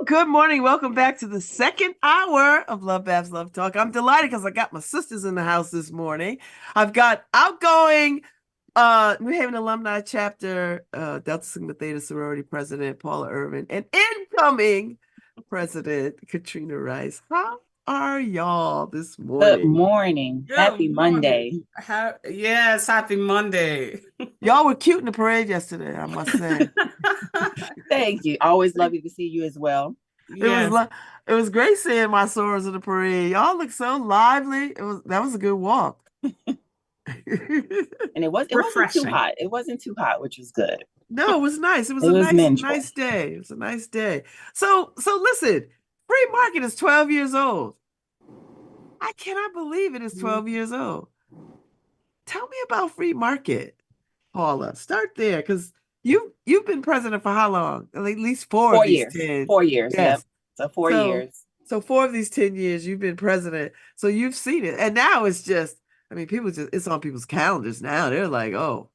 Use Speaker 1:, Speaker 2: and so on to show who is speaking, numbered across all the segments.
Speaker 1: good morning. Welcome back to the second hour of LoveBabz LoveTalk. I'm delighted because I got my sisters in the house this morning. I've got outgoing New Haven Alumni Chapter Delta Sigma Theta Sorority President Paula Irvin and incoming President Katrina Rice. How are y'all this
Speaker 2: Good
Speaker 1: morning?
Speaker 2: morning.
Speaker 3: Good
Speaker 2: Happy
Speaker 3: morning.
Speaker 2: Monday.
Speaker 3: Yes, happy Monday.
Speaker 1: Y'all were cute in the parade yesterday, I must say.
Speaker 2: Thank you. Always lovely to see you as well.
Speaker 1: It was
Speaker 3: Yes,
Speaker 1: it was great seeing my sorors in the parade. Y'all look so lively. That was a good walk.
Speaker 2: And it wasn't too
Speaker 3: refreshing.
Speaker 2: hot. It wasn't too hot, which was good.
Speaker 1: No, it was nice. It was
Speaker 2: It
Speaker 1: a
Speaker 2: was manageable.
Speaker 1: nice day. It was a nice day. So listen, free market is 12 years old. I cannot believe it is 12 years old. Tell me about free market, Paula. Start there, because you've been president for how long? At least four of
Speaker 2: Four
Speaker 1: these
Speaker 2: years.
Speaker 1: 10.
Speaker 2: 4 years. Yep.
Speaker 1: Yes.
Speaker 2: So four
Speaker 1: So
Speaker 2: years.
Speaker 1: so four of these 10 years you've been president. So you've seen it. And now it's just, I mean, it's on people's calendars now. They're like, oh,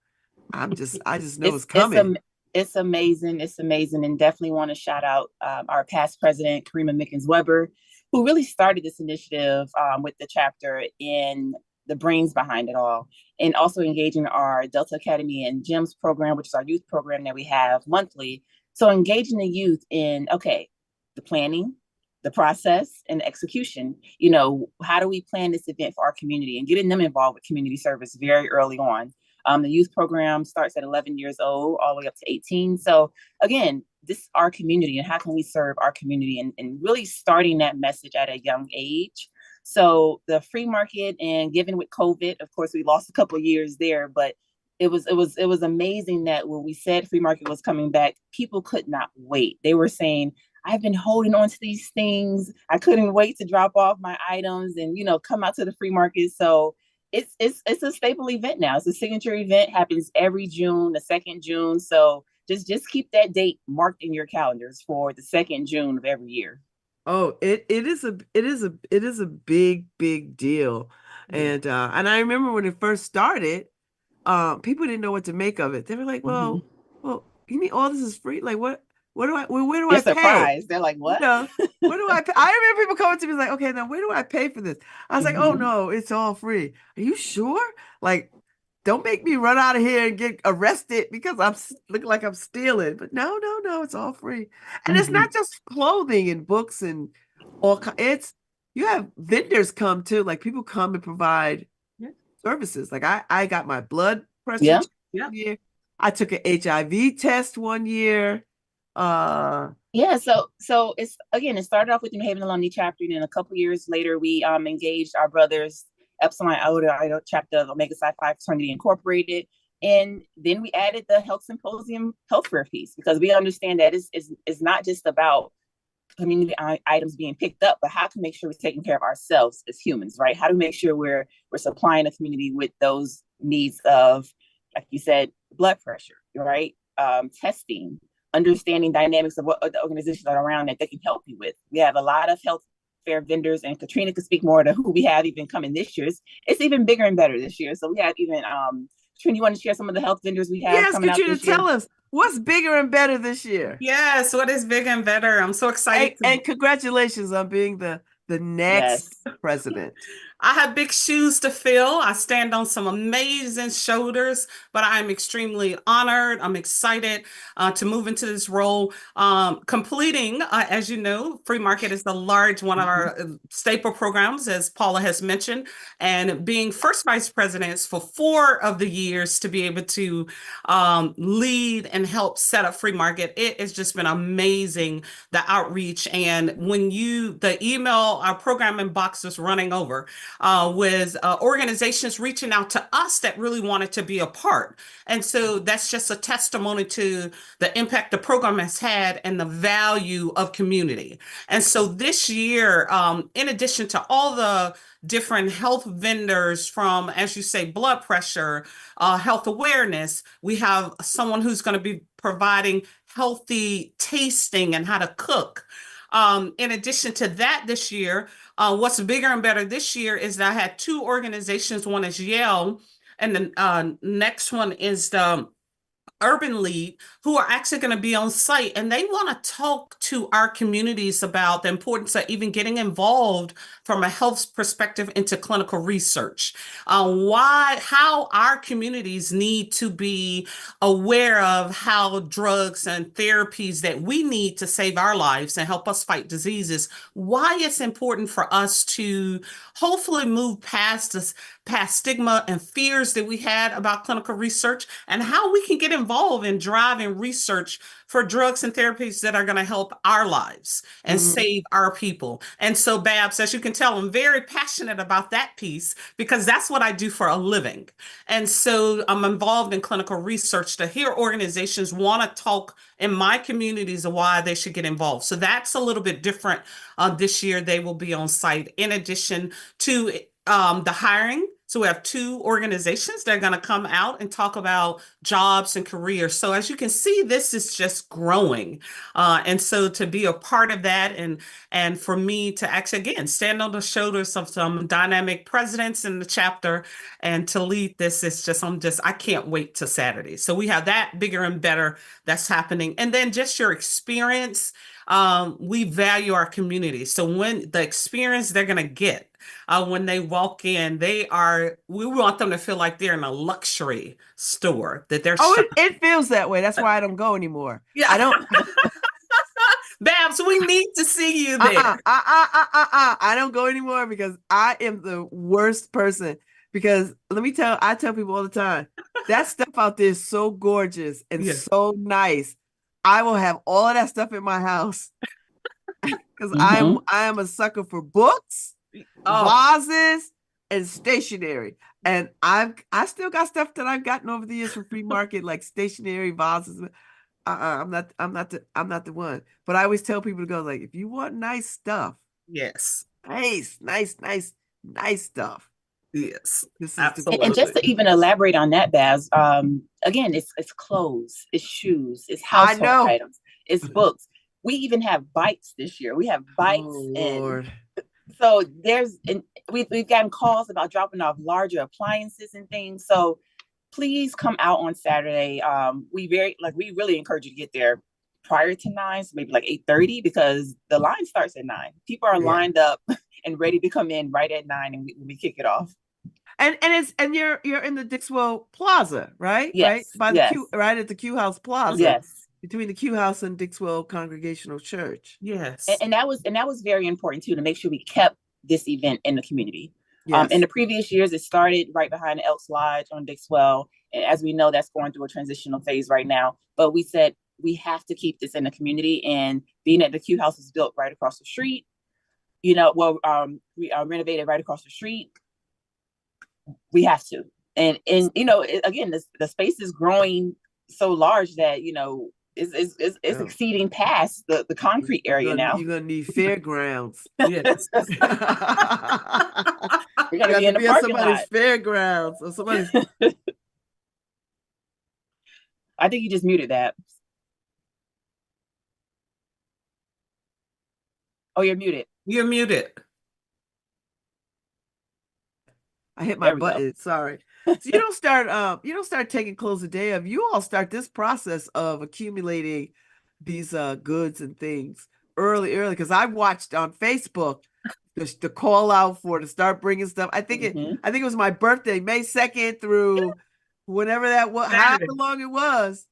Speaker 1: I just know it's
Speaker 2: It's it's
Speaker 1: coming.
Speaker 2: um it's amazing. It's amazing, and definitely want to shout out our past president, Karima Mickens Weber, who really started this initiative with the chapter in the brains behind it all, and also engaging our Delta Academy and GEMS program, which is our youth program that we have monthly. So engaging the youth in the planning, the process, and the execution. How do we plan this event for our community and getting them involved with community service very early on. The youth program starts at 11 years old, all the way up to 18. So again, this is our community, and how can we serve our community, and really starting that message at a young age. So the free market, and given with COVID, of course, we lost a couple of years there, but it was amazing that when we said free market was coming back, people could not wait. They were saying, I've been holding on to these things. I couldn't wait to drop off my items and come out to the free market. So it's a staple event now. It's a signature event, happens every June, the second June. So just keep that date marked in your calendars for the second June of every year.
Speaker 1: Oh, it is a big deal.
Speaker 3: Yeah.
Speaker 1: And I remember when it first started, people didn't know what to make of it. They were like,
Speaker 2: Mm-hmm.
Speaker 1: well, you mean all this is free? Like where do
Speaker 2: They're
Speaker 1: I pay?
Speaker 2: surprised. They're like,
Speaker 1: You
Speaker 2: what?
Speaker 1: know, where do I pay? I remember people coming to me like, okay, now where do I pay for this? I was like, oh
Speaker 2: Mm-hmm.
Speaker 1: no, it's all free. Are you sure? Like, don't make me run out of here and get arrested because looking like I'm stealing. But no, it's all free. And it's
Speaker 2: Mm-hmm.
Speaker 1: not just clothing and books and it's you have vendors come too. Like people come and provide
Speaker 3: Yeah.
Speaker 1: services. Like I got my blood pressure
Speaker 2: Yeah.
Speaker 1: checked
Speaker 3: Yeah.
Speaker 1: one year. I took an HIV test one year. Uh
Speaker 2: Yeah, so it started off with the New Haven Alumni chapter, and then a couple years later, we engaged our brothers Epsilon Iota chapter of Omega Psi Phi Fraternity Incorporated, and then we added the Health Symposium healthcare piece, because we understand that it's not just about community items being picked up, but how to make sure we're taking care of ourselves as humans, right? How to make sure we're supplying the community with those needs of, like you said, blood pressure, right? Testing, understanding dynamics of what the organizations are around that they can help you with. We have a lot of health fair vendors, and Katrina could speak more to who we have even coming this year. It's even bigger and better this year. So we have even Katrina, you want to share some of the health vendors we have
Speaker 1: yes,
Speaker 2: coming out
Speaker 1: Katrina,
Speaker 2: this year?
Speaker 1: tell us what's bigger and better this year.
Speaker 3: Yes, what is big and better? I'm so excited to.
Speaker 1: And congratulations on being the next
Speaker 2: Yes.
Speaker 1: president.
Speaker 3: I have big shoes to fill. I stand on some amazing shoulders, but I'm extremely honored. I'm excited to move into this role. Completing, as you know, free market is the large one of
Speaker 2: Mm-hmm.
Speaker 3: our staple programs, as Paula has mentioned, and being first vice presidents for 4 of the years to be able to lead and help set up free market. It has just been amazing, the outreach. And when the email, our program inbox is running over with organizations reaching out to us that really wanted to be a part. And so that's just a testimony to the impact the program has had and the value of community. And so this year, in addition to all the different health vendors from, as you say, blood pressure, health awareness, we have someone who's going to be providing healthy tasting and how to cook. In addition to that, this year, what's bigger and better this year is that I had two organizations. One is Yale, and the next one is the urban lead who are actually going to be on site, and they want to talk to our communities about the importance of even getting involved from a health perspective into clinical research. How our communities need to be aware of how drugs and therapies that we need to save our lives and help us fight diseases, why it's important for us to hopefully move past stigma and fears that we had about clinical research, and how we can get involved in driving research for drugs and therapies that are going to help our lives and save our people. And so, Babz, as you can tell, I'm very passionate about that piece because that's what I do for a living. And so I'm involved in clinical research to hear organizations want to talk in my communities of why they should get involved. So that's a little bit different. This year, they will be on site in addition to the hiring. So we have 2 organizations that are going to come out and talk about jobs and careers. So as you can see, this is just growing. And so to be a part of that, and for me to actually, again, stand on the shoulders of some dynamic presidents in the chapter and to lead this, is just, I can't wait to Saturday. So we have that bigger and better that's happening. And then just your experience. We value our community. So when the experience they're going to get, when they walk in, we want them to feel like they're in a luxury store, that they're
Speaker 1: it feels that way. That's why I don't go anymore.
Speaker 3: Yeah.
Speaker 1: I don't.
Speaker 3: Babz, we need to see you there.
Speaker 1: I don't go anymore because I am the worst person. Because I tell people all the time, that stuff out there is so gorgeous and so nice. I will have all of that stuff in my house because I am a sucker for books, vases, and stationery. And I still got stuff that I've gotten over the years from free market, like stationery, vases. I'm not the one. But I always tell people to go, like, if you want nice stuff,
Speaker 3: yes,
Speaker 1: nice stuff.
Speaker 3: Yes,
Speaker 2: absolutely. And just to even elaborate on that, Babz, again, it's clothes, it's shoes, it's household items, it's books. We even have bikes this year. We have bikes, and so we've gotten calls about dropping off larger appliances and things. So please come out on Saturday. We really encourage you to get there prior to 9, so maybe like 8:30, because the line starts at 9. People are lined up and ready to come in right at 9, and we kick it off.
Speaker 1: And you're in the Dixwell Plaza, right?
Speaker 2: Yes.
Speaker 1: Right by the Q, right at the Q House Plaza.
Speaker 2: Yes.
Speaker 1: Between the Q House and Dixwell Congregational Church.
Speaker 3: Yes.
Speaker 2: And that was very important too, to make sure we kept this event in the community. Yes. In the previous years, it started right behind the Elks Lodge on Dixwell. And as we know, that's going through a transitional phase right now. But we said we have to keep this in the community, and being that the Q House is built right across the street, we renovated right across the street. We have to, and again, the space is growing so large that it's exceeding past the concrete area now.
Speaker 1: You're gonna need fairgrounds.
Speaker 3: Yes.
Speaker 1: You're gonna be in the parking somebody's lot. Fairgrounds or somebody's.
Speaker 2: I think you just muted that. Oh, you're muted.
Speaker 3: You're muted.
Speaker 1: I hit my button. Sorry. So you don't start taking clothes a day of. You all start this process of accumulating these goods and things early, because I watched on Facebook the call out to start bringing stuff. I think it was my birthday, May 2nd through whenever that was, however long it was,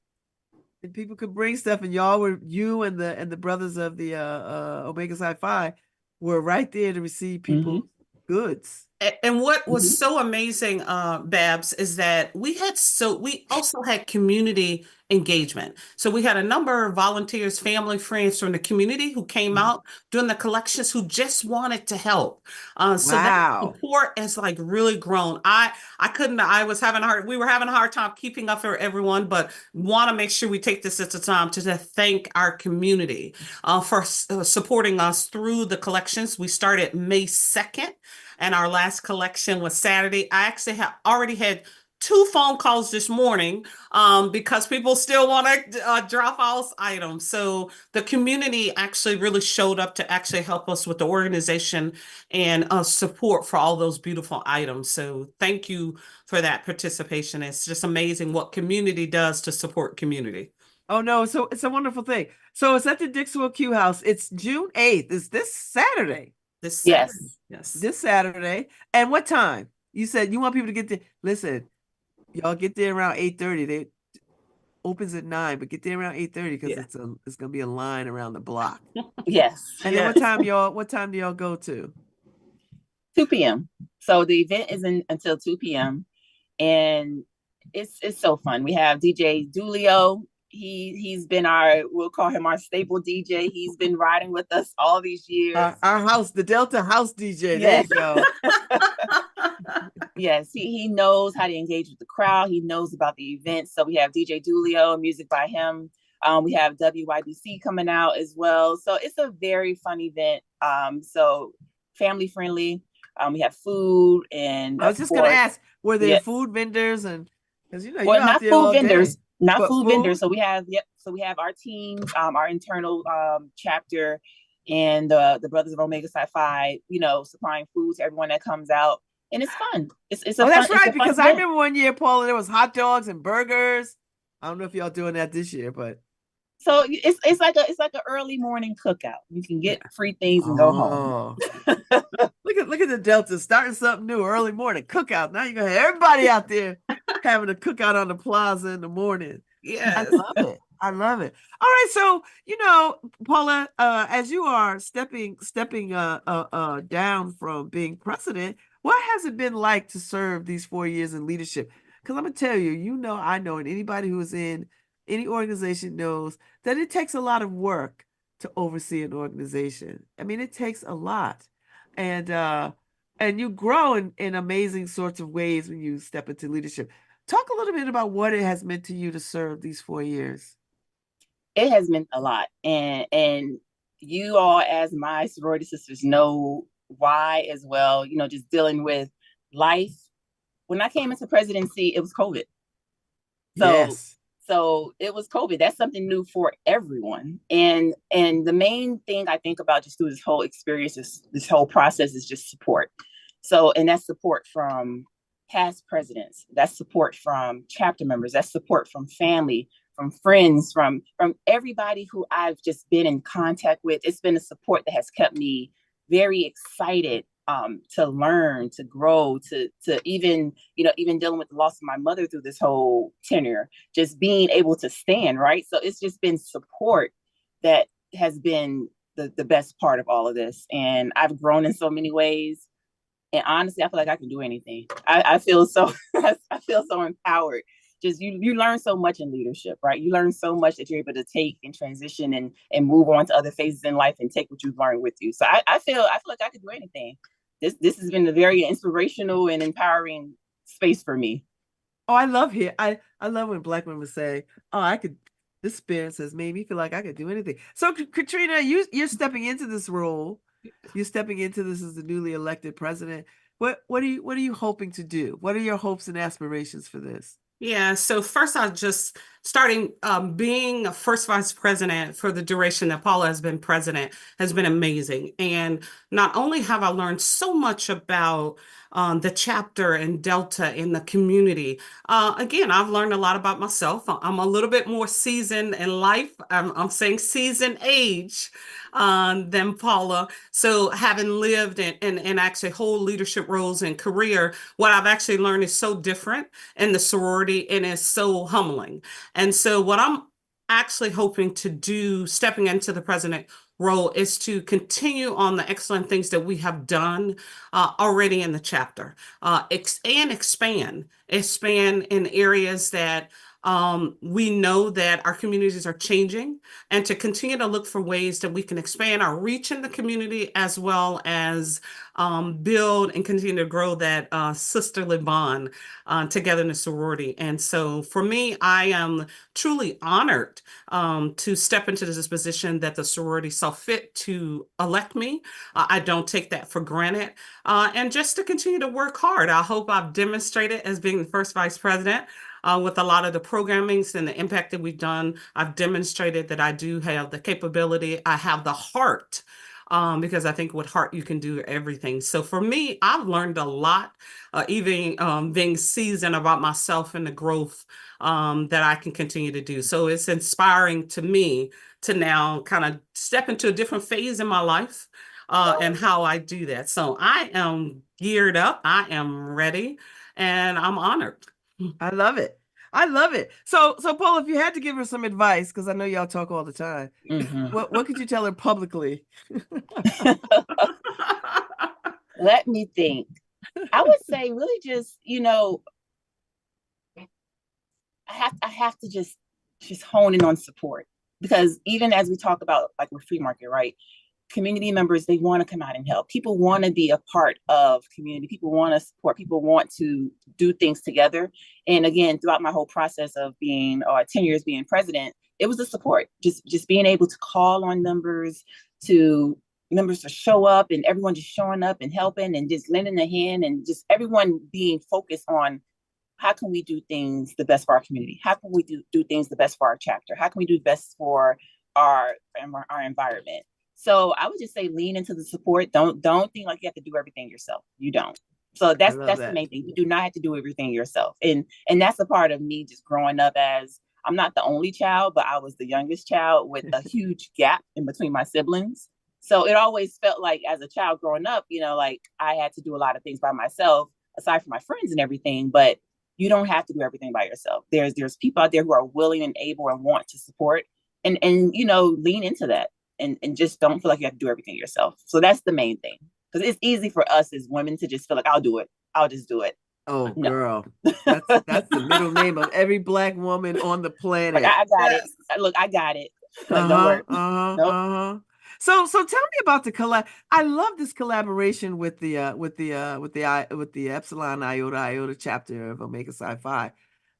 Speaker 1: and people could bring stuff. And you and the brothers of the Omega Psi Phi were right there to receive people's goods.
Speaker 3: And what was so amazing, Babz, is that we also had community engagement. So we had a number of volunteers, family, friends from the community who came out during the collections who just wanted to help. So that support has really grown. We were having a hard time keeping up for everyone, but want to make sure we take this at a time to thank our community for supporting us through the collections. We started May 2nd. And our last collection was Saturday. I actually already had 2 phone calls this morning because people still want to drop off items. So the community actually really showed up to actually help us with the organization and support for all those beautiful items. So thank you for that participation. It's just amazing what community does to support community.
Speaker 1: Oh no, so it's a wonderful thing. So it's at the Dixwell Q House. It's June 8th. It's this Saturday.
Speaker 3: This Saturday. Yes.
Speaker 1: This Saturday. And what time? You said you want people to get there. Listen, y'all get there around 8:30. They opens at 9, but get there around 8:30 because it's gonna be a line around the block.
Speaker 2: Yes.
Speaker 1: And then what time do y'all go to?
Speaker 2: 2 p.m. So the event is until 2 p.m. and it's so fun. We have DJ Dulio. He's been we'll call him our staple DJ. He's been riding with us all these years.
Speaker 1: Our house, the Delta house DJ.
Speaker 2: Yes.
Speaker 1: There you go.
Speaker 2: Yes, he knows how to engage with the crowd. He knows about the event. So we have DJ Dulio, music by him. We have WYBC coming out as well. So it's a very fun event. So family friendly. We have food and
Speaker 1: I was just gonna ask, were there food vendors and because
Speaker 2: not food vendors. Not food
Speaker 1: food
Speaker 2: vendors. So we have our teams, our internal chapter, and the Brothers of Omega Psi Phi, supplying food to everyone that comes out, and it's fun.
Speaker 1: That's right, because I remember one year, Paula, there was hot dogs and burgers. I don't know if y'all doing that this year, but
Speaker 2: so it's like an early morning cookout. You can get free things and go home.
Speaker 1: Look at the Delta starting something new early morning cookout. Now you're gonna have everybody out there having a cookout on the plaza in the morning.
Speaker 3: Yeah,
Speaker 1: I love it. I love it. All right, so Paula, as you are stepping down from being president, what has it been like to serve these 4 years in leadership? Because I'm gonna tell you, I know, and anybody who is in any organization knows that it takes a lot of work to oversee an organization. I mean, it takes a lot, and you grow in amazing sorts of ways when you step into leadership. Talk a little bit about what it has meant to you to serve these 4 years.
Speaker 2: It has meant a lot, and you all, as my sorority sisters, know why as well. Just dealing with life. When I came into presidency, it was COVID. So it was COVID. That's something new for everyone. And the main thing I think about just through this whole experience, this whole process, is just support. So, and that's support from past presidents. That's support from chapter members. That's support from family, from friends, from everybody who I've just been in contact with. It's been a support that has kept me very excited to learn, to grow, to even dealing with the loss of my mother through this whole tenure, just being able to stand, right? So it's just been support that has been the best part of all of this. And I've grown in so many ways. And honestly, I feel like I can do anything. I feel so empowered. Just you learn so much in leadership, right? You learn so much that you're able to take and transition and move on to other phases in life and take what you've learned with you. So I feel like I could do anything. This has been a very inspirational and empowering space for me.
Speaker 1: Oh, I love when Black women say, "Oh, this experience has made me feel like I could do anything." So, Katrina, you're stepping into this role. You're stepping into this as the newly elected president. What are you hoping to do? What are your hopes and aspirations for this?
Speaker 3: Yeah, so first I just starting being a first vice president for the duration that Paula has been president has been amazing. And not only have I learned so much about the chapter and Delta in the community, again, I've learned a lot about myself. I'm a little bit more seasoned in life. I'm saying seasoned age than Paula. So having lived and actually hold leadership roles and career, what I've actually learned is so different in the sorority and is so humbling. And so what I'm actually hoping to do, stepping into the president role, is to continue on the excellent things that we have done already in the chapter, and expand in areas that We know that our communities are changing, and to continue to look for ways that we can expand our reach in the community, as well as build and continue to grow that sisterly bond together in the sorority. And so for me, I am truly honored to step into this position that the sorority saw fit to elect me. I don't take that for granted. And just to continue to work hard. I hope I've demonstrated as being the first vice president with a lot of the programmings and the impact that we've done. I've demonstrated that I do have the capability. I have the heart, because I think with heart you can do everything. So for me, I've learned a lot, even being seasoned about myself and the growth that I can continue to do. So it's inspiring to me to now kind of step into a different phase in my life and how I do that. So I am geared up, I am ready, and I'm honored.
Speaker 1: I love it. I love it. So Paul, if you had to give her some advice, because I know y'all talk all the time, what could you tell her publicly?
Speaker 2: Let me think. I would say really just, I have to just hone in on support, because even as we talk about like with free market, right? Community members, they want to come out and help. People want to be a part of community. People want to support. People want to do things together. And again, throughout my whole process of being 10 years being president, it was the support. Just being able to call on members to show up, and everyone just showing up and helping and just lending a hand, and just everyone being focused on how can we do things the best for our community? How can we do things the best for our chapter? How can we do the best for our environment? So I would just say lean into the support. Don't think like you have to do everything yourself. You don't. So that's the main thing. You do not have to do everything yourself. And that's a part of me just growing up, as I'm not the only child, but I was the youngest child with a huge gap in between my siblings. So it always felt like as a child growing up, like I had to do a lot of things by myself, aside from my friends and everything. But you don't have to do everything by yourself. There's people out there who are willing and able and want to support, and lean into that. And just don't feel like you have to do everything yourself. So that's the main thing. Because it's easy for us as women to just feel like, I'll do it. I'll just do it.
Speaker 1: Oh, no. Girl. That's the middle name of every Black woman on the planet.
Speaker 2: Like, I got it. Look, I got it. Like, don't worry.
Speaker 1: Nope. So tell me about the collab. I love this collaboration with the Epsilon Iota chapter of Omega Psi Phi.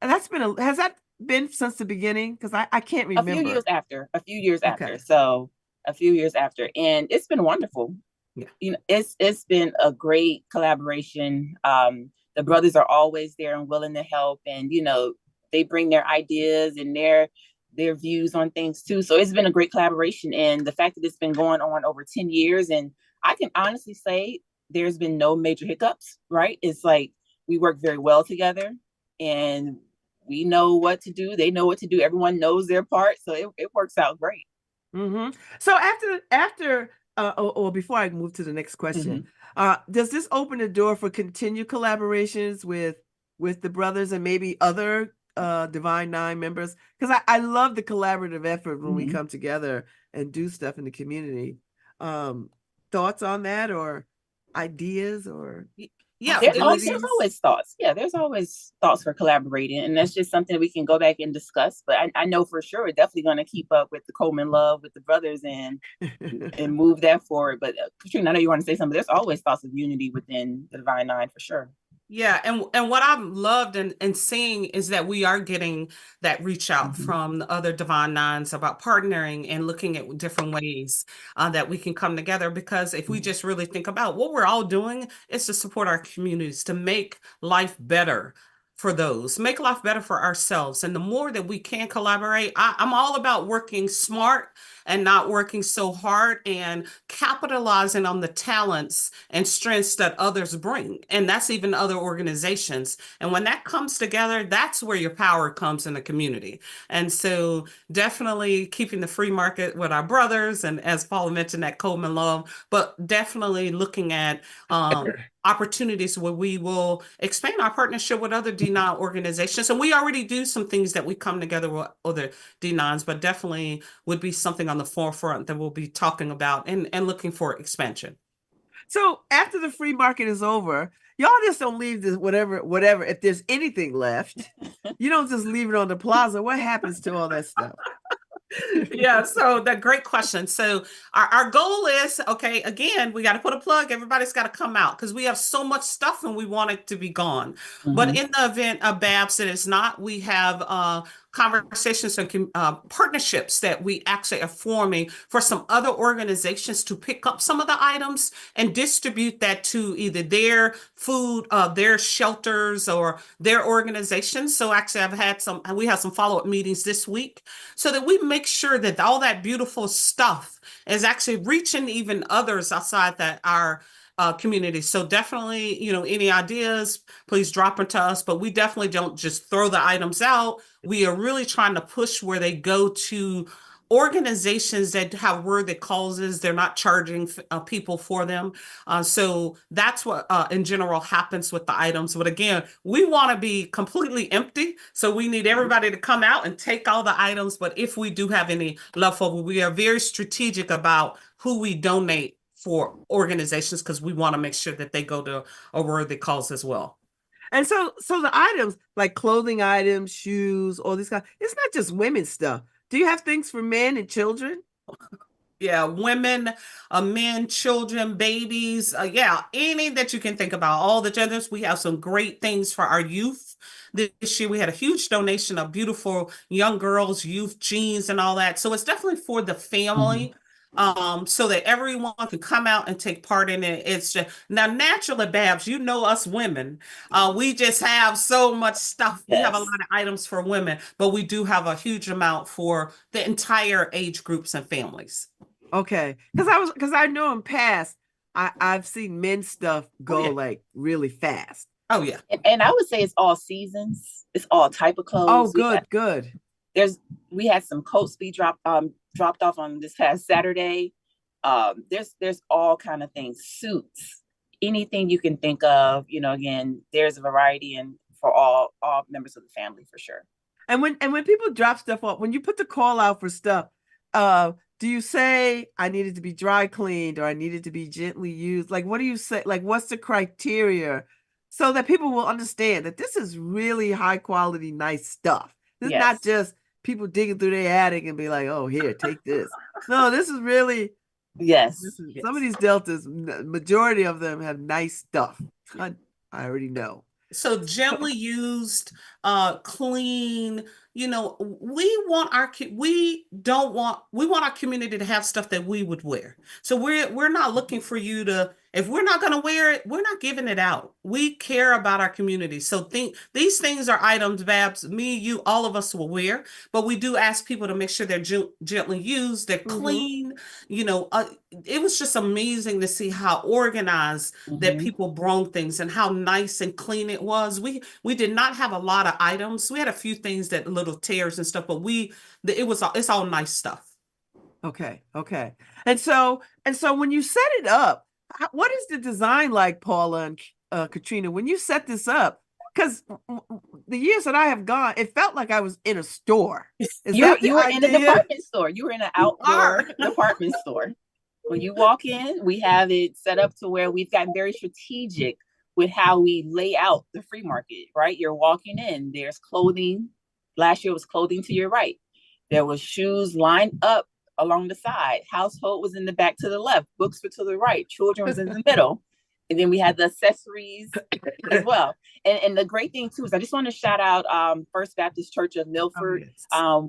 Speaker 1: And has that been since the beginning? Because I can't remember.
Speaker 2: A few years after. So a few years after, and it's been wonderful.
Speaker 1: Yeah.
Speaker 2: It's been a great collaboration. The brothers are always there and willing to help, and they bring their ideas and their views on things too. So it's been a great collaboration, and the fact that it's been going on over 10 years, and I can honestly say there's been no major hiccups, right? It's like we work very well together, and we know what to do. They know what to do. Everyone knows their part. So it works out great.
Speaker 1: So after or before I move to the next question, does this open the door for continued collaborations with the brothers and maybe other Divine Nine members? Because I love the collaborative effort when we come together and do stuff in the community. Thoughts on that, or ideas, or
Speaker 2: yeah, there's always thoughts. Yeah, there's always thoughts for collaborating, and that's just something we can go back and discuss. But I know for sure we're definitely going to keep up with the Coleman love with the brothers and move that forward. But Katrina, I know you want to say something. There's always thoughts of unity within the Divine Nine for sure.
Speaker 3: Yeah, and what I've loved and seeing is that we are getting that reach out from the other Divine Nines about partnering and looking at different ways that we can come together. Because if we just really think about what we're all doing, is to support our communities, to make life better for those, make life better for ourselves. And the more that we can collaborate, I'm all about working smart and not working so hard, and capitalizing on the talents and strengths that others bring. And that's even other organizations. And when that comes together, that's where your power comes in the community. And so definitely keeping the free market with our brothers, and as Paula mentioned, that Coleman love, but definitely looking at opportunities where we will expand our partnership with other D9 organizations. And we already do some things that we come together with other D9s, but definitely would be something on the forefront that we'll be talking about and looking for expansion.
Speaker 1: So after the free market is over, y'all just don't leave this whatever. If there's anything left, you don't just leave it on the plaza. What happens to all that stuff?
Speaker 3: Yeah, so that great question. So our goal is, okay, again, we got to put a plug. Everybody's got to come out because we have so much stuff and we want it to be gone. But in the event of Babz that is not, we have conversations and partnerships that we actually are forming for some other organizations to pick up some of the items and distribute that to either their food, their shelters, or their organizations. So actually, we have some follow-up meetings this week so that we make sure that all that beautiful stuff is actually reaching even others outside our community. So definitely, any ideas, please drop into us. But we definitely don't just throw the items out. We are really trying to push where they go to organizations that have worthy causes. They're not charging people for them. So that's what in general happens with the items. But again, we want to be completely empty. So we need everybody to come out and take all the items. But if we do have any left over, we are very strategic about who we donate for organizations because we want to make sure that they go to a worthy cause as well.
Speaker 1: And so the items like clothing items, shoes, all these kinds, it's not just women's stuff. Do you have things for men and children?
Speaker 3: Yeah, women, men, children, babies. Yeah, any that you can think about, all the genders. We have some great things for our youth. This year, we had a huge donation of beautiful young girls, youth jeans, and all that. So it's definitely for the family. So that everyone can come out and take part in it. It's just now naturally, Babz, us women, we just have so much stuff. We have a lot of items for women, but we do have a huge amount for the entire age groups and families.
Speaker 1: Okay, because I know in past I've seen men's stuff go like really fast.
Speaker 3: Oh yeah,
Speaker 2: and I would say it's all seasons. It's all type of clothes.
Speaker 1: Oh, good.
Speaker 2: We had some coats be dropped off on this past Saturday. There's all kind of things, suits, anything you can think of. Again, there's a variety and for all members of the family for sure.
Speaker 1: And when people drop stuff off, when you put the call out for stuff, do you say I needed to be dry cleaned or I needed to be gently used? Like, what do you say? Like, what's the criteria so that people will understand that this is really high quality, nice stuff? This is not just people digging through their attic and be like, oh, here, take this. No, this is really, some of these deltas, majority of them have nice stuff. I already know.
Speaker 3: So gently used, clean, we want our community to have stuff that we would wear. So we're not looking for you to, if we're not going to wear it, we're not giving it out. We care about our community. So these things are items, Babz, me, you, all of us will wear, but we do ask people to make sure they're gently used, they're clean. It was just amazing to see how organized that people brought things and how nice and clean it was. We did not have a lot of items. We had a few things that little tears and stuff, but it's all nice stuff.
Speaker 1: Okay. And so when you set it up, what is the design like, Paula and Katrina, when you set this up? Because the years that I have gone, it felt like I was in a store.
Speaker 2: You were in a department store. You were in an outdoor department store. When you walk in, we have it set up to where we've gotten very strategic with how we lay out the free market, right? You're walking in, there's clothing. Last year was clothing to your right. There was shoes lined up along the side. Household was in the back to the left. Books were to the right. Children was in the middle. And then we had the accessories as well. And the great thing too is I just want to shout out First Baptist Church of Milford.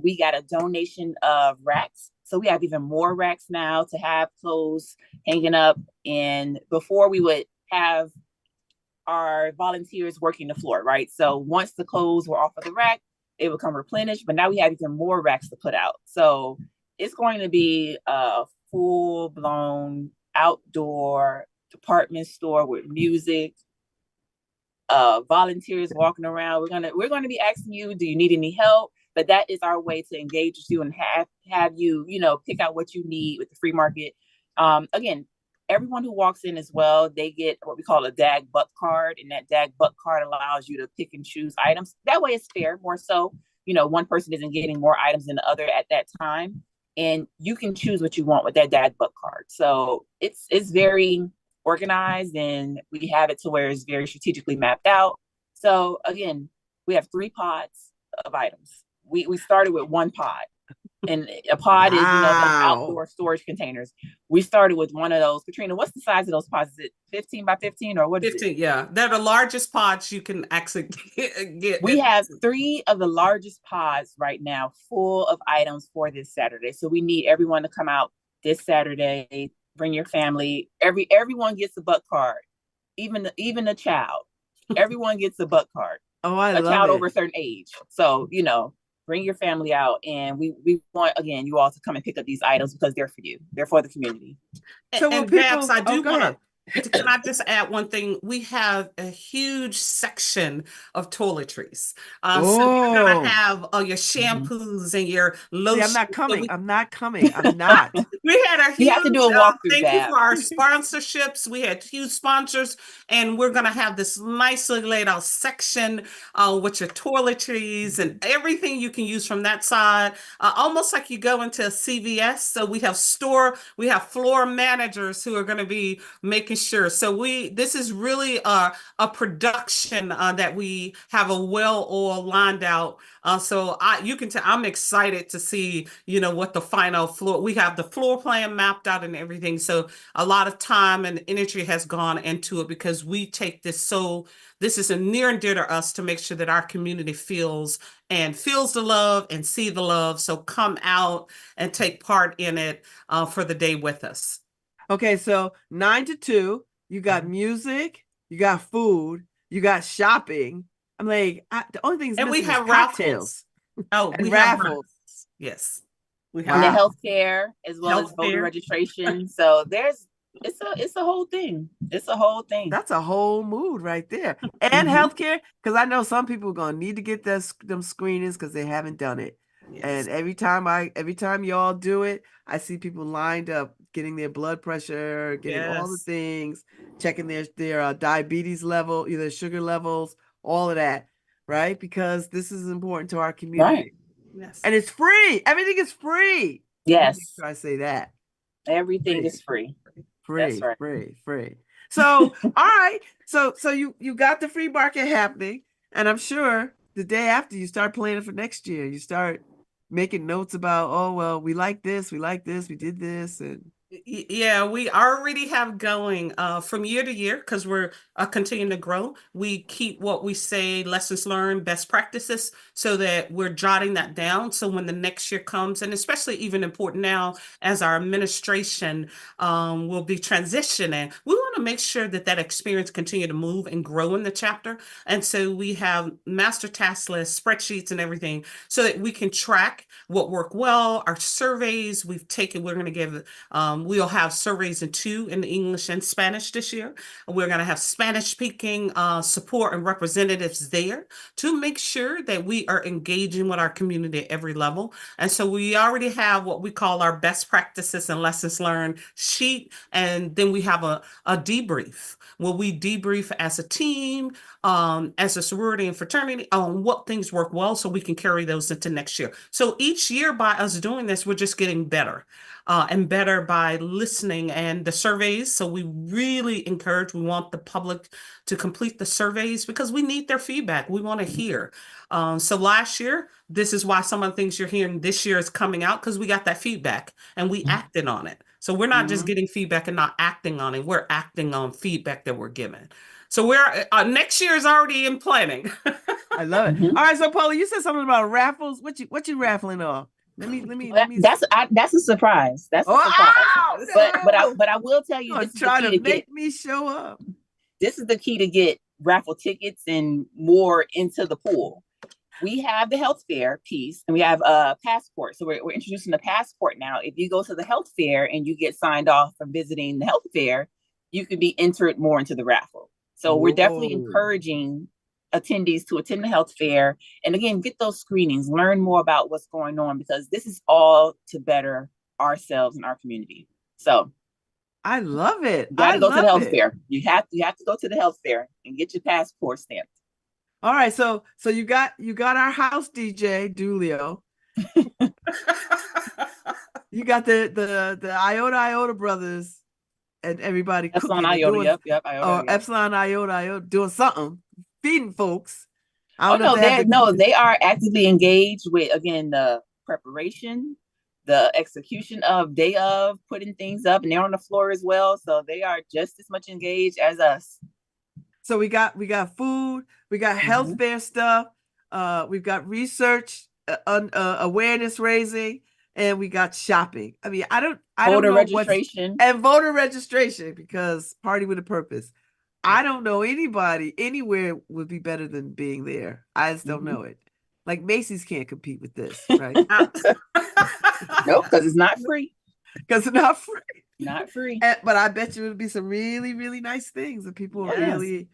Speaker 2: We got a donation of racks. So we have even more racks now to have clothes hanging up. And before we would have our volunteers working the floor, right? So once the clothes were off of the rack, it would come replenished. But now we have even more racks to put out. So it's going to be a full-blown outdoor department store with music, volunteers walking around. We're gonna be asking you, do you need any help? But that is our way to engage with you and have you, pick out what you need with the free market. Again, everyone who walks in as well, they get what we call a DAG buck card, and that DAG buck card allows you to pick and choose items. That way it's fair, more so. One person isn't getting more items than the other at that time. And you can choose what you want with that DAG buck card. So it's very organized, and we have it to where it's very strategically mapped out. So again, we have 3 pods of items. We started with 1 pod. And a pod is, those
Speaker 1: Wow.
Speaker 2: outdoor storage containers. We started with one of those. Katrina, what's the size of those pods? Is it 15 by 15 or what is
Speaker 3: 15,
Speaker 2: it?
Speaker 3: yeah. They're the largest pods you can actually get.
Speaker 2: We have 3 of the largest pods right now full of items for this Saturday. So we need everyone to come out this Saturday. Bring your family. Everyone gets a butt card, even the child. Everyone gets a butt card.
Speaker 1: Oh, I
Speaker 2: A
Speaker 1: love
Speaker 2: child
Speaker 1: it.
Speaker 2: over a certain age. So, bring your family out, and we want, again, you all to come and pick up these items because they're for you. They're for the community.
Speaker 1: So will
Speaker 3: And
Speaker 1: people?
Speaker 3: Babz, I do
Speaker 1: Go
Speaker 3: want
Speaker 1: ahead.
Speaker 3: to, can I just add one thing? We have a huge section of toiletries. So you're going to
Speaker 1: Oh,
Speaker 3: have your shampoos and your
Speaker 1: see,
Speaker 3: lotions.
Speaker 1: I'm not
Speaker 3: So
Speaker 1: coming. I'm not coming. I'm
Speaker 3: we
Speaker 1: not.
Speaker 3: had a
Speaker 2: You
Speaker 3: huge
Speaker 2: have to do a walkthrough,
Speaker 3: thank you
Speaker 2: Babz.
Speaker 3: for our sponsorships. We had huge sponsors, and we're going to have this nicely laid out section with your toiletries and everything you can use from that side, almost like you go into a CVS. So we have floor managers who are going to be making sure. So this is really a production that we have a well-oiled lined out. So you can tell I'm excited to see, what the final floor, we have the floor plan mapped out and everything. So a lot of time and energy has gone into it because we take this is a near and dear to us to make sure that our community feels the love and see the love. So come out and take part in it for the day with us.
Speaker 1: Okay, so 9 to 2, you got music, you got food, you got shopping. I'm like, the only thing
Speaker 3: And we
Speaker 1: missing is
Speaker 3: have
Speaker 1: cocktails
Speaker 3: Oh,
Speaker 1: and
Speaker 3: we have
Speaker 1: raffles.
Speaker 3: Yes. We
Speaker 2: And the
Speaker 3: have
Speaker 1: Wow.
Speaker 2: healthcare as well as voter
Speaker 3: healthcare.
Speaker 2: registration. So it's a whole thing. It's a whole thing.
Speaker 1: That's a whole mood right there. And healthcare, because I know some people are gonna need to get them screenings because they haven't done it.
Speaker 3: Yes.
Speaker 1: And every time y'all do it, I see people lined up getting their blood pressure, getting all the
Speaker 3: Yes.
Speaker 1: things, checking their diabetes level, either sugar levels, all of that, right? Because this is important to our community.
Speaker 2: Right.
Speaker 3: Yes.
Speaker 1: And it's free. Everything is free.
Speaker 2: Yes.
Speaker 1: Make sure I say that.
Speaker 2: Everything is free.
Speaker 1: Free,
Speaker 2: That's right.
Speaker 1: free. So, all right. So you got the free market happening, and I'm sure the day after you start planning for next year, you start making notes about, oh, well, we like this, we did this, and
Speaker 3: Yeah, we already have going from year to year because we're continuing to grow. We keep what we say, lessons learned, best practices, so that we're jotting that down. So when the next year comes, and especially even important now as our administration will be transitioning, we want to make sure that experience continue to move and grow in the chapter. And so we have master task lists, spreadsheets, and everything so that we can track what worked well, our surveys we're going to give we'll have surveys in the English and Spanish this year. We're going to have Spanish speaking support and representatives there to make sure that we are engaging with our community at every level. And so we already have what we call our best practices and lessons learned sheet. And then we have a debrief where we debrief as a team, as a sorority and fraternity on what things work well so we can carry those into next year. So each year by us doing this, we're just getting better. And better by listening and the surveys. So we really we want the public to complete the surveys because we need their feedback. We want to hear. So last year, this is why some of the things you're hearing this year is coming out because we got that feedback and we acted on it. So we're not just getting feedback and not acting on it. We're acting on feedback that we're given. So we're next year is already in planning.
Speaker 1: I love it. All right, so Paula, you said something about raffles. What you raffling off? Let me.
Speaker 2: That's a surprise. That's a surprise.
Speaker 1: No.
Speaker 2: But I will tell you, this is
Speaker 1: try
Speaker 2: the key
Speaker 1: to make me show up.
Speaker 2: This is the key to get raffle tickets and more into the pool. We have the health fair piece, and we have a passport. So we're introducing the passport now. If you go to the health fair and you get signed off for visiting the health fair, you could be entered more into the raffle. So we're definitely encouraging attendees to attend the health fair. And again, get those screenings, learn more about what's going on, because this is all to better ourselves and our community. So
Speaker 1: I love it.
Speaker 2: You got to go to the health fair. You have to go to the health fair and get your passport stamped.
Speaker 1: All right. So you got our house DJ, Dulio. You got the Iota brothers and everybody
Speaker 2: Epsilon
Speaker 1: cooking and
Speaker 2: Iota.
Speaker 1: doing,
Speaker 2: Yep. Iota.
Speaker 1: or
Speaker 2: Yep.
Speaker 1: Epsilon Iota doing something, feeding folks. I
Speaker 2: Oh
Speaker 1: don't know if
Speaker 2: no,
Speaker 1: they have the
Speaker 2: they are actively engaged with, again, the preparation, the execution of day of putting things up, and they're on the floor as well. So they are just as much engaged as us.
Speaker 1: So we got food, we got health fair stuff, we've got research, awareness raising, and we got shopping. I mean, I don't
Speaker 2: Voter
Speaker 1: know
Speaker 2: registration.
Speaker 1: and voter registration, because party with a purpose. I don't know anybody anywhere would be better than being there. I just don't know it. Like Macy's can't compete with this, right?
Speaker 2: Nope, because it's not free.
Speaker 1: Because it's not free.
Speaker 2: Not free.
Speaker 1: But I bet you it'll be some really, really nice things that people
Speaker 3: Yes.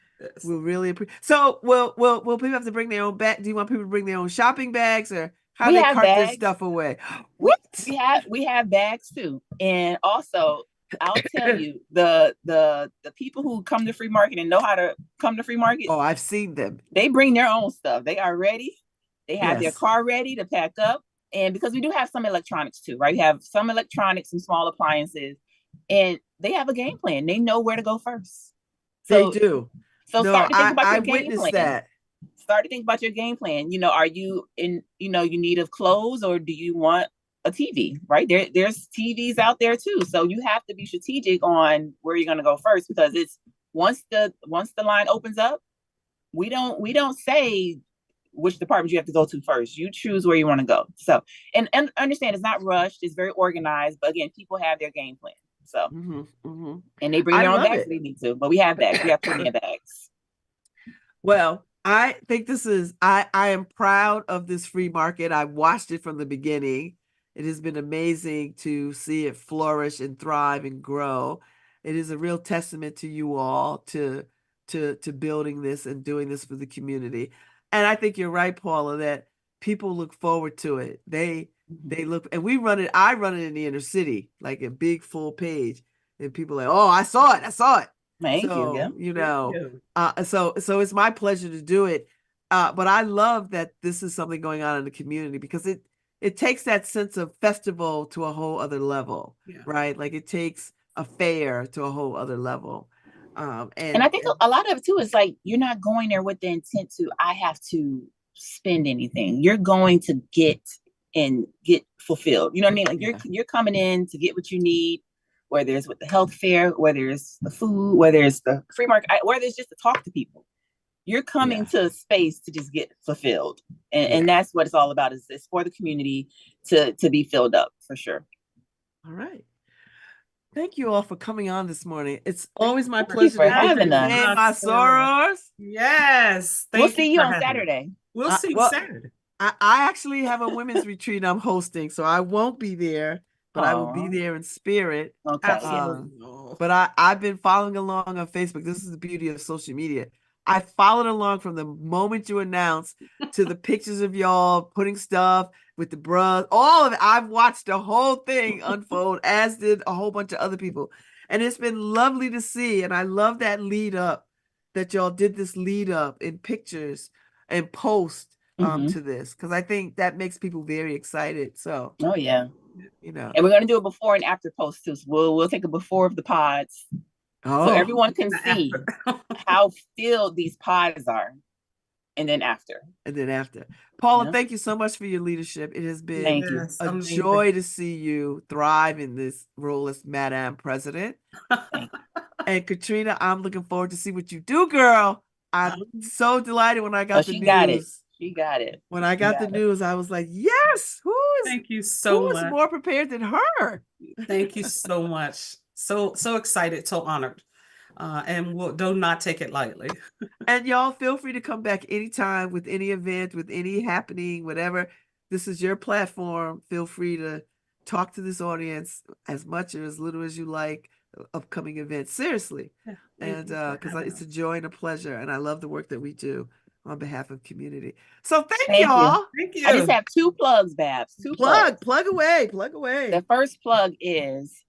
Speaker 1: will really appreciate. So will people have to bring their own bag? Do you want people to bring their own shopping bags, or how
Speaker 2: We
Speaker 1: they
Speaker 2: have
Speaker 1: cart their
Speaker 2: bags.
Speaker 1: stuff away?
Speaker 2: We
Speaker 1: What?
Speaker 2: we have bags too. And also, I'll tell you, the people who come to free market and know how to come to free market,
Speaker 1: Oh, I've seen them.
Speaker 2: they bring their own stuff. They are ready. They have their
Speaker 1: Yes.
Speaker 2: car ready to pack up. And because we do have some electronics too, right? We have some electronics, some small appliances, and they have a game plan. They know where to go first. So,
Speaker 1: They do.
Speaker 2: So
Speaker 1: No,
Speaker 2: start to think about
Speaker 1: I
Speaker 2: your game
Speaker 1: witnessed
Speaker 2: plan.
Speaker 1: that.
Speaker 2: Start to think about your game plan. Are you in, you need of clothes, or do you want a TV, right? There's TVs out there too. So you have to be strategic on where you're going to go first, because it's once the line opens up, we don't say which department you have to go to first. You choose where you want to go. So, and understand, it's not rushed. It's very organized. But again, people have their game plan. So, and they bring their own bags if they need to. But we have bags. We have plenty of bags.
Speaker 1: Well, I think this is, I am proud of this free market. I watched it from the beginning. It has been amazing to see it flourish and thrive and grow. It is a real testament to you all to building this and doing this for the community. And I think you're right, Paula, that people look forward to it. They look, and we run it. I run it in the inner city, like a big full page, and people are like, oh, I saw it.
Speaker 2: Thank
Speaker 1: So,
Speaker 2: you.
Speaker 1: So it's my pleasure to do it. But I love that this is something going on in the community, because it takes that sense of festival to a whole other level, right? Like it takes a fair to a whole other level. And
Speaker 2: I think a lot of it too is like, you're not going there with the intent to, I have to spend anything. You're going to get fulfilled. You know what I mean? Like you're coming in to get what you need, whether it's with the health fair, whether it's the food, whether it's the free market, whether it's just to talk to people. You're coming to a space to just get fulfilled. And that's what it's all about, is it's for the community to be filled up, for sure.
Speaker 1: All right. Thank you all for coming on this morning. It's always my
Speaker 2: pleasure
Speaker 1: for
Speaker 2: having us.
Speaker 1: My sorors.
Speaker 3: Yes.
Speaker 2: We'll see you on Saturday.
Speaker 3: We'll see you Saturday.
Speaker 1: I actually have a women's retreat I'm hosting, so I won't be there, but I will be there in spirit.
Speaker 2: Okay.
Speaker 1: But I've been following along on Facebook. This is the beauty of social media. I followed along from the moment you announced to the pictures of y'all putting stuff with the bruh, all of it. I've watched the whole thing unfold, as did a whole bunch of other people. And it's been lovely to see. And I love that lead up, that y'all did this lead up in pictures and post to this, because I think that makes people very excited. So,
Speaker 2: and we're going to do a before and after post too. So we'll take a before of the pods. So everyone can see how filled these pods are. And then after.
Speaker 1: Paula, thank you so much for your leadership. It has been a joy to see you thrive in this role as Madam President. And Katrina, I'm looking forward to see what you do, girl. I'm so delighted when I got the news.
Speaker 2: She got it.
Speaker 1: When I got the news, I was like, yes,
Speaker 3: thank you so much.
Speaker 1: Who is more prepared than her?
Speaker 3: Thank you so much. So excited, so honored. And do not take it lightly.
Speaker 1: And y'all feel free to come back anytime with any event, with any happening, whatever. This is your platform. Feel free to talk to this audience as much or as little as you like, upcoming events. Seriously. And because it's a joy and a pleasure. And I love the work that we do on behalf of community. So thank y'all.
Speaker 2: Thank you. I just have 2 plugs, Babz.
Speaker 1: Plug away. The
Speaker 2: first plug is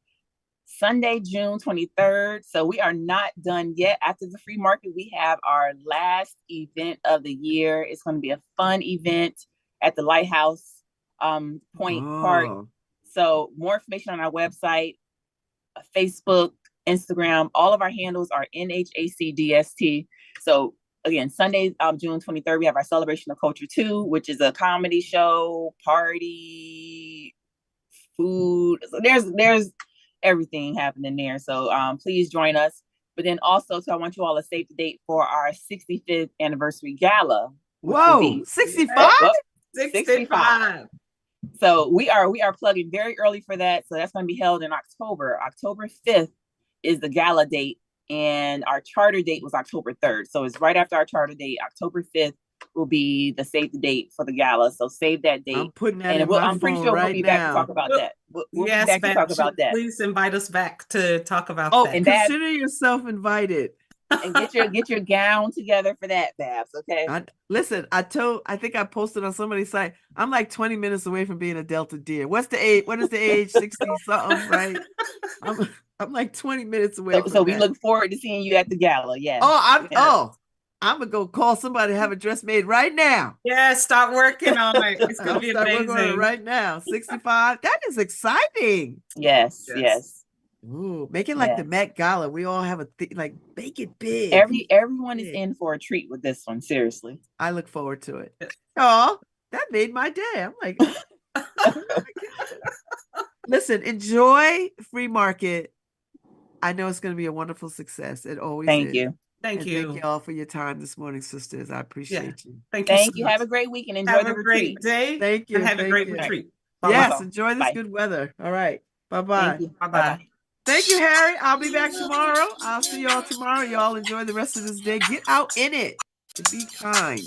Speaker 2: Sunday, June 23rd. So we are not done yet. After the free market, we have our last event of the year. It's going to be a fun event at the Lighthouse Point Park. So more information on our website, Facebook, Instagram. All of our handles are NHACDST. So again, Sunday, June 23rd, we have our Celebration of Culture 2, which is a comedy show, party, food. So there's everything happening there. So please join us. But then also, so I want you all to save the date for our 65th anniversary gala.
Speaker 1: Whoa, 65?
Speaker 3: 65.
Speaker 2: So we are plugging very early for that. So that's going to be held in October. October 5th is the gala date, and our charter date was October 3rd. So it's right after our charter date. October 5th will be the save the date for the gala. So save that date.
Speaker 1: I'm putting that
Speaker 2: and
Speaker 1: in my
Speaker 2: I'm pretty
Speaker 1: phone
Speaker 2: sure
Speaker 1: right
Speaker 2: we'll be back to
Speaker 1: now.
Speaker 2: talk about that. We'll
Speaker 3: Yes,
Speaker 2: be back to talk
Speaker 3: Babz,
Speaker 2: about that.
Speaker 3: please invite us back to talk about
Speaker 1: Oh,
Speaker 3: that.
Speaker 2: And Babz,
Speaker 1: consider yourself invited.
Speaker 2: and get your gown together for that, Babz. Okay.
Speaker 1: Listen, I think I posted on somebody's site, I'm like 20 minutes away from being a Delta deer. What's the age? What is the age? 60 something, right? I'm like 20 minutes away from
Speaker 2: So we
Speaker 1: that.
Speaker 2: look forward to seeing you at the gala. Yeah.
Speaker 1: I'm gonna go call somebody to have a dress made right now.
Speaker 3: Yeah, start working on it. It's gonna be
Speaker 1: start working on it
Speaker 3: amazing.
Speaker 1: right now. 65. That is exciting.
Speaker 2: Yes.
Speaker 1: Ooh, make it like the Met Gala. We all have like make it big.
Speaker 2: Everyone is in for a treat with this one. Seriously.
Speaker 1: I look forward to it. Oh, that made my day. I'm like, listen, enjoy Free Market. I know it's going to be a wonderful success. It always is.
Speaker 2: Thank you.
Speaker 3: Thank you.
Speaker 1: Thank you all for your time this morning, sisters. I appreciate you.
Speaker 3: Thank you.
Speaker 2: Thank you. Have a great week and enjoy the retreat.
Speaker 3: Great day.
Speaker 1: Thank you.
Speaker 3: And have a great
Speaker 1: you.
Speaker 3: retreat.
Speaker 1: Yes,
Speaker 2: Bye-bye.
Speaker 1: enjoy this good weather. All right. Bye-bye.
Speaker 2: Thank you.
Speaker 3: Bye-bye.
Speaker 1: Thank you, Harry. I'll be back tomorrow. I'll see y'all tomorrow. Y'all enjoy the rest of this day. Get out in it and be kind.